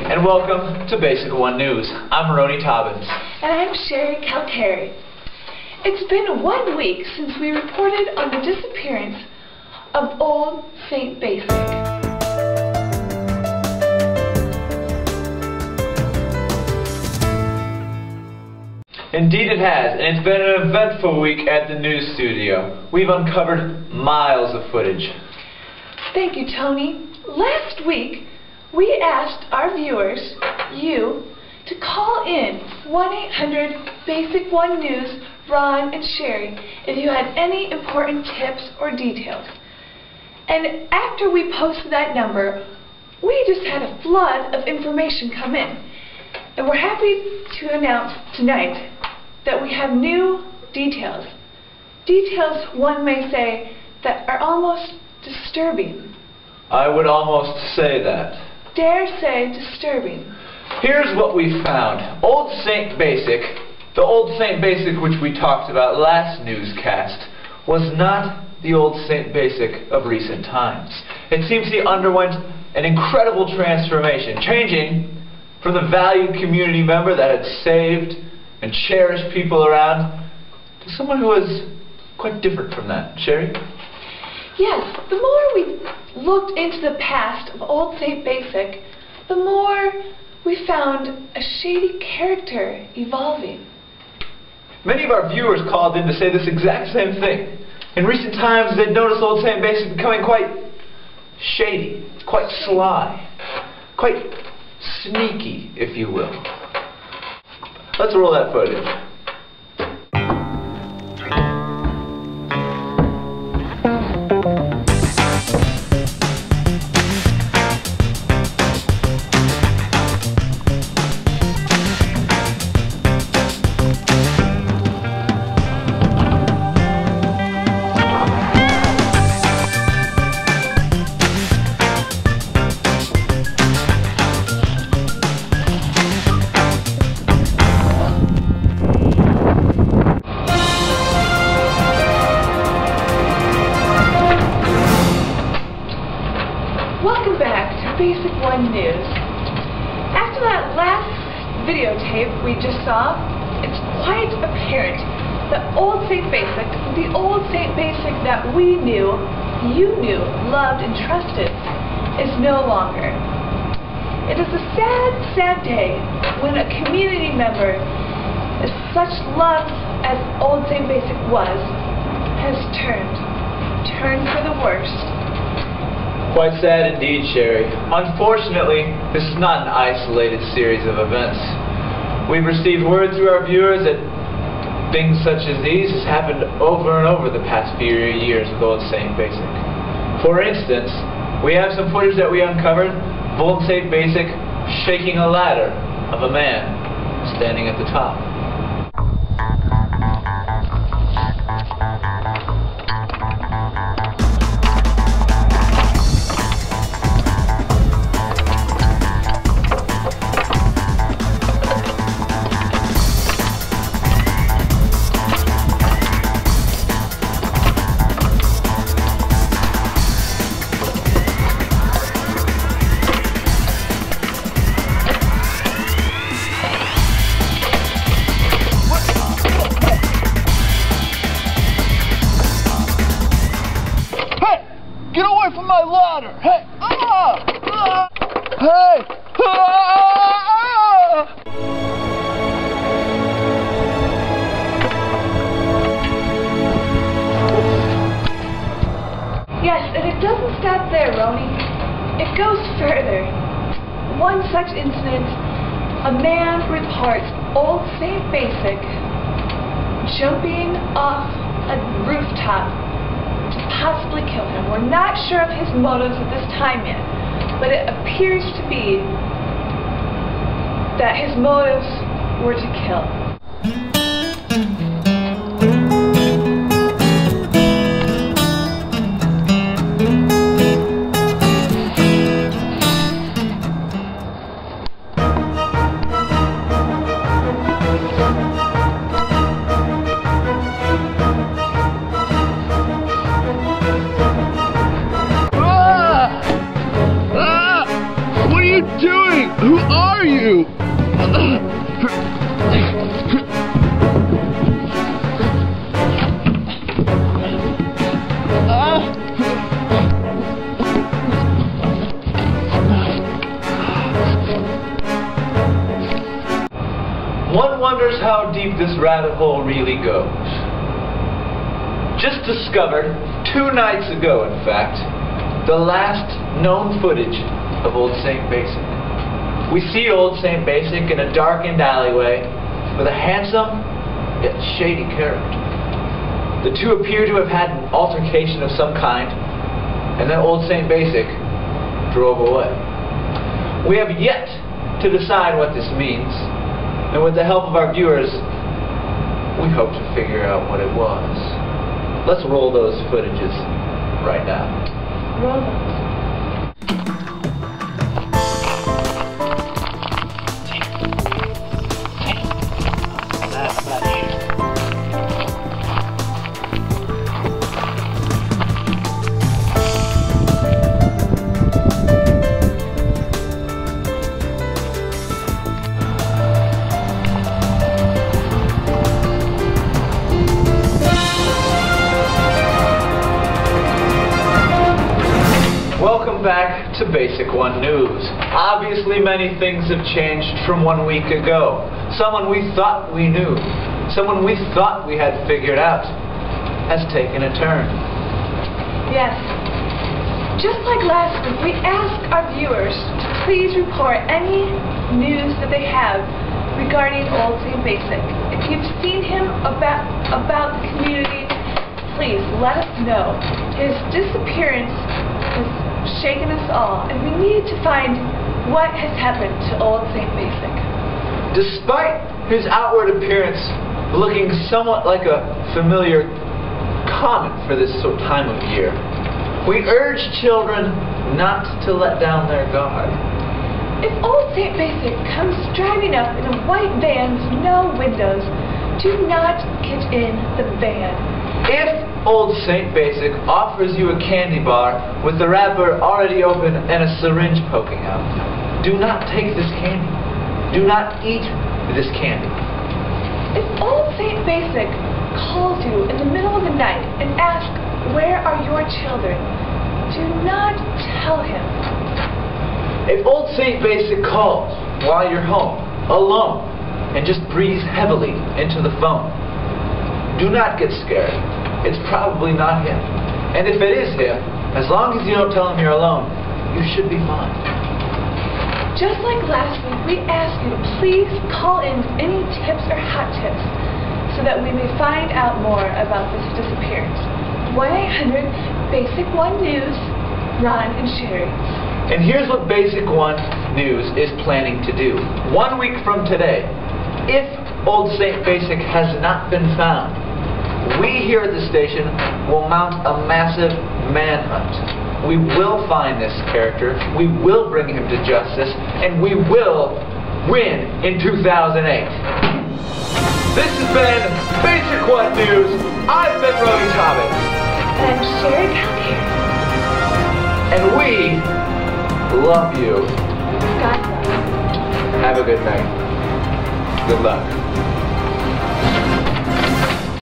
and welcome to Basic One News. I'm Rony Tobbins. And I'm Sherry Calcari. It's been 1 week since we reported on the disappearance of Old St. Basic. Indeed it has, and it's been an eventful week at the news studio. We've uncovered miles of footage. Thank you, Tony. Last week, we asked our viewers, you, to call in 1-800-BASIC-1-NEWS, Ron and Sherry, if you had any important tips or details. And after we posted that number, we just had a flood of information come in. And we're happy to announce tonight that we have new details. Details, one may say, that are almost disturbing. I would almost say that. Dare say disturbing. Here's what we found. Old St. Basic, the Old St. Basic which we talked about last newscast, was not the Old St. Basic of recent times. It seems he underwent an incredible transformation, changing from the valued community member that had saved and cherished people around to someone who was quite different from that. Sherry? Yes, the more we looked into the past of Old St. Basic, the more we found a shady character evolving. Many of our viewers called in to say this exact same thing. In recent times, they'd noticed Old St. Basic becoming quite shady, quite sly, quite sneaky, if you will. Let's roll that footage. Welcome back to Basic One News. After that last videotape we just saw, it's quite apparent that Old St. Basic, the Old St. Basic that we knew, you knew, loved, and trusted, is no longer. It is a sad, sad day when a community member as such loved as Old St. Basic was, has turned for the worst. Quite sad indeed, Sherry. Unfortunately, this is not an isolated series of events. We've received word through our viewers that things such as these has happened over and over the past few years with Old St. Basic. For instance, we have some footage that we uncovered of Old St. Basic shaking a ladder of a man standing at the top. Get away from my ladder! Hey! Hey! Yes, and it doesn't stop there, Rony. It goes further. One such incident, a man reports Old St. Basic jumping off a rooftop to possibly kill him. We're not sure of his motives at this time yet, but it appears to be that his motives were to kill. What are you doing? Who are One wonders how deep this rabbit hole really goes. Just discovered 2 nights ago, in fact, the last known footage of Old St. Basic. We see Old St. Basic in a darkened alleyway with a handsome yet shady character. The two appear to have had an altercation of some kind, and then Old St. Basic drove away. We have yet to decide what this means, and with the help of our viewers, we hope to figure out what it was. Let's roll those footages right now. Roll those. Welcome back to Basic One News. Obviously many things have changed from 1 week ago. Someone we thought we knew, someone we thought we had figured out, has taken a turn. Yes. Just like last week, we asked our viewers to please report any news that they have regarding Old St. Basic. If you've seen him about the community, please let us know. His disappearance has shaken us all, and we need to find what has happened to Old St. Basic. Despite his outward appearance looking somewhat like a familiar comet for this sort of time of year, we urge children not to let down their guard. If Old St. Basic comes driving up in a white van with no windows, do not get in the van. If Old St. Basic offers you a candy bar with the wrapper already open and a syringe poking out, do not take this candy. Do not eat this candy. If Old St. Basic calls you in the middle of the night and asks, "Where are your children?" do not tell him. If Old St. Basic calls while you're home, alone, and just breathes heavily into the phone, do not get scared. It's probably not him. And if it is him, as long as you don't tell him you're alone, you should be fine. Just like last week, we ask you to please call in any tips or hot tips so that we may find out more about this disappearance. 1-800-BASIC 1 News, Ron and Sherry. And here's what Basic One News is planning to do. 1 week from today, if Old St. Basic has not been found, we here at the station will mount a massive manhunt. We will find this character, we will bring him to justice, and we will win in 2008. This has been Basic One News. I've been Rony Tobbins. And I'm Sherry Calcaire. And we love you. God bless. Have a good night. Good luck.